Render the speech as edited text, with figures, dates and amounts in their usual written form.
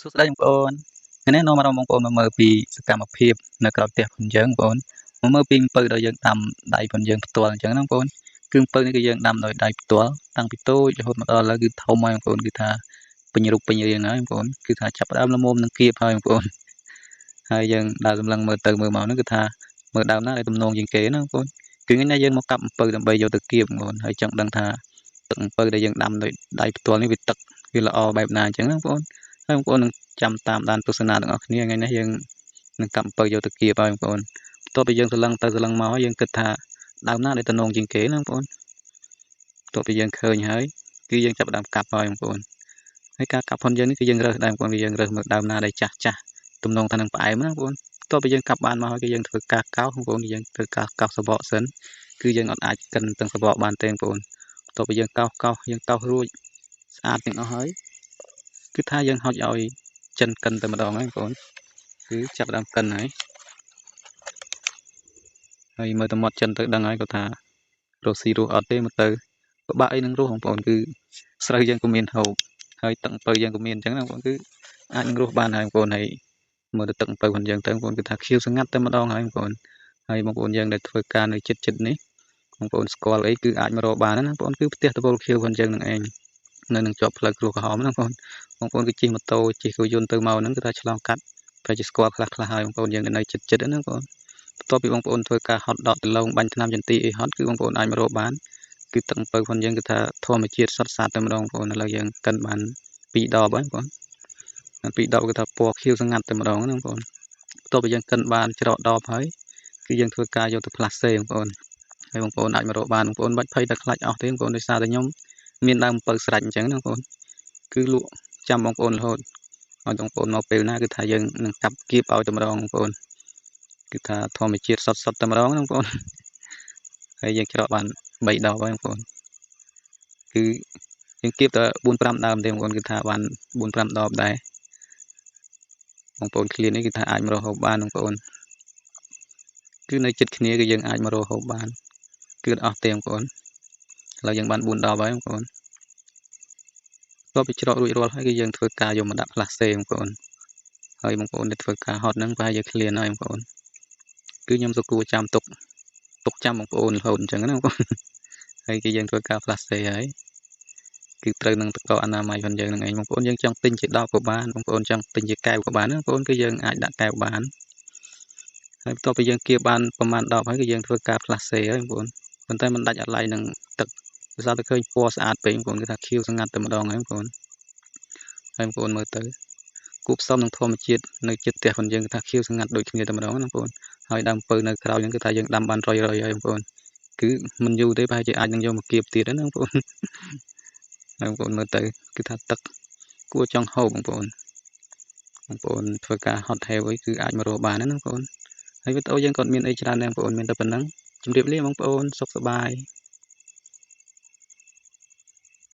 សួស្តីបងប្អូនថ្ងៃនេះនាំអារម្មណ៍បងប្អូនមកមើលពីសកម្មភាពនៅក្រៅផ្ទះផងយើងបងប្អូនមកមើលពីអំពៅដែលយើងដាំដៃផងយើងផ្ទាល់អញ្ចឹងណាបងប្អូនគឺអំពៅនេះគឺយើងដាំដោយដៃផ្ទាល់តាំងពីតូចរហូតមកដល់ឥឡូវគឺធំហើយបងប្អូនគឺថាពេញរូបពេញរាងហើយបងប្អូនគឺថាចាប់ផ្ដើមល្មមនឹងគៀបហើយបងប្អូនហើយយើងដើរសម្លឹងមើលទៅមើលមកហ្នឹងគឺថាមើលដើមណាដែលទំនងជាងគេណាបងប្អូនគឺថ្ងៃនេះយើងមកកាប់អំពៅដើម្បីយកទៅគៀបបងប្អូនហើយចង់ដឹងថាទឹកអំពៅដែលយើងដាំដោយដៃផ្ទាល់នេះវាទឹកវាល្អបែបណាអញ្ចឹងណាបងប្អូនហើយបងប្អូននឹងចាំតាមដានទស្សនាទាំងអស់គ្នាថ្ងៃនេះយើងនឹងកាប់អំពៅយកទៅគៀបហើយបងប្អូនបន្ទាប់ពីយើងសន្លឹងទៅសន្លឹងមកហើយយើងគិតថាដើមណាដែលទំនងជាងគេណាបងប្អូនបន្ទាប់ពីយើងឃើញហើយគឺយើងចាប់ផ្ដើមកាប់ហើយបងប្អូនហើយការកាប់ផងយើងនេះគឺយើងរើសដែរបងប្អូនគឺយើងរើសមើលដើមណាដែលចាស់ចាស់ទំនងថានឹងផ្អែមណាបងប្អូនបន្ទាប់ពីយើងកាប់បានមកហើយគឺយើងធ្វើការកោសបងប្អូនយើងធ្វើការកោសសបកសិនគឺយើងអត់អាចកិនទាំងសបកបានទេបងប្អូនបន្ទាប់ពីយើងកោសយើងកោសរួចស្អាតទាំងអស់ហើយគឺថាយើងហុចឲ្យចិនកិនតែម្ដងហើយបងប្អូនគឺចាប់ដើមកិនហើយមើលទៅមាត់ចិនទៅដឹងហើយគាត់ថារស់ស៊ីរស់អត់ទេមើលទៅពិបាកអីនឹងរស់បងប្អូនគឺស្រូវយើងក៏មានហូបហើយទឹកអំពៅយើងក៏មានអញ្ចឹងណាបងប្អូនគឺអាចនឹងរស់បានហើយបងប្អូនហើយមើលទៅទឹកអំពៅរបស់យើងទៅបងប្អូនគឺថាខៀវស្ងាត់តែម្ដងហើយបងប្អូនហើយបងប្អូនយើងដែលធ្វើការនៅចិត្តនេះបងប្អូនស្គាល់អីគឺអាចមករកបានណាបងប្អូនគឺផ្ទះតពលខៀវរបស់យើងនឹងឯងនៅនឹងជាប់ផ្លូវគ្រួក្រហមណាបងប្អូនគឺជិះម៉ូតូជិះរថយន្តទៅមកហ្នឹងគឺថាឆ្លងកាត់ប្រហែលជាស្គាល់ខ្លះហើយបងប្អូនយើងនៅចិត្តហ្នឹងបងប្អូនបន្ទាប់ពីបងប្អូនធ្វើការហត់ដកដលងបាញ់ថ្នាំចន្ទីអីហត់គឺបងប្អូនអាចមករកបានគឺទឹកអំពៅផងយើងគឺថាធម្មជាតិសុទ្ធសាធតែម្ដងបងប្អូនឥឡូវយើងកិនបាន2ដបហើយបងប្អូន2ដបគឺថាពណ៌ខៀវស្ងាត់តែម្ដងណាបងប្អូនបន្ទាប់ពីយើងកិនបានច្រកដបហើយគឺយើងធ្វើការយកទៅផ្លាស់សេបងប្អូនហើយបងប្អូនអាចមករកបានបងប្អូនបាច់ភ័យតែខ្លាចអស់ទេបងប្អូនដោយសារតែខ្ញុំមានដើមអំពៅស្រាច់អញ្ចឹងណាបងប្អូនគឺលក់ចាំបងប្អូនរហូតឲ្យបងប្អូនមកពេលណាគឺថាយើងនឹងកាប់គៀបឲ្យតែម្ដងបងប្អូនគឺថាធម្មជាតិសុទ្ធតែម្ដងណាបងប្អូនហើយយើងច្រកបាន3ដបហើយបងប្អូនគឺយើងគៀបតែ4 5ដើមទេបងប្អូនគឺថាបាន4 5ដបដែរបងប្អូនឃ្លាននេះគឺថាអាចមករកហូបបានបងប្អូនគឺនៅចិត្តគ្នាគឺយើងអាចមករកហូបបានគឺអត់ទេបងប្អូនឥឡូវយើងបាន4ដបហើយបងប្អូនបន្ទាប់ពីច្រករួចរាល់ហើយគឺយើងធ្វើការយកមកដាក់ផ្លាស់សេបងប្អូនហើយបងប្អូនដែលធ្វើការហត់ហ្នឹងប្រហែលជាឃ្លានហើយបងប្អូនគឺខ្ញុំសុគួរចាំទុកចាំបងប្អូនរហូតអញ្ចឹងណាបងប្អូនហើយគឺយើងធ្វើការផ្លាស់សេហើយគឺត្រូវនឹងតកអនាម័យផងយើងនឹងឯងបងប្អូនយើងចង់ទិញជាដបក៏បានបងប្អូនចង់ទិញជាកែវក៏បានណាបងប្អូនគឺយើងអាចដាក់កែវបានហើយបន្ទាប់ពីយើងគៀបបានប្រមាណដបហើយគឺយើងធ្វើការផ្លាស់សេហើយបងប្អូនប៉ុន្តែមិនដាច់អាឡ័យនឹងទឹកដោយសារតែឃើញពណ៌ស្អាតពេកបងប្អូនគឺថាខៀវស្ងាត់តែម្ដងហើយបងប្អូនហើយបងប្អូនមើលទៅគូផ្សំនឹងធម្មជាតិនៅចិត្តផ្ទះរបស់យើងគឺថាខៀវស្ងាត់ដូចគ្នាតែម្ដងណាបងប្អូនហើយដើមពៅនៅក្រៅយើងគឺថាយើងដាំបានរយហើយបងប្អូនគឺមិនយូរទេប្រហែលជាអាចនឹងយកមកគៀបទៀតណាបងប្អូនហើយបងប្អូនមើលទៅគឺថាទឹកគួរចង់ហូបបងប្អូនធ្វើការហត់ហេវអីគឺអាចមករកបានណាបងប្អូនហើយវីដេអូយើងក៏មានអីច្រើនដែរបងប្អូនមានតែប៉ុណ្ណឹងជម្រាបលាបងប្អូនសុខសប្បាយ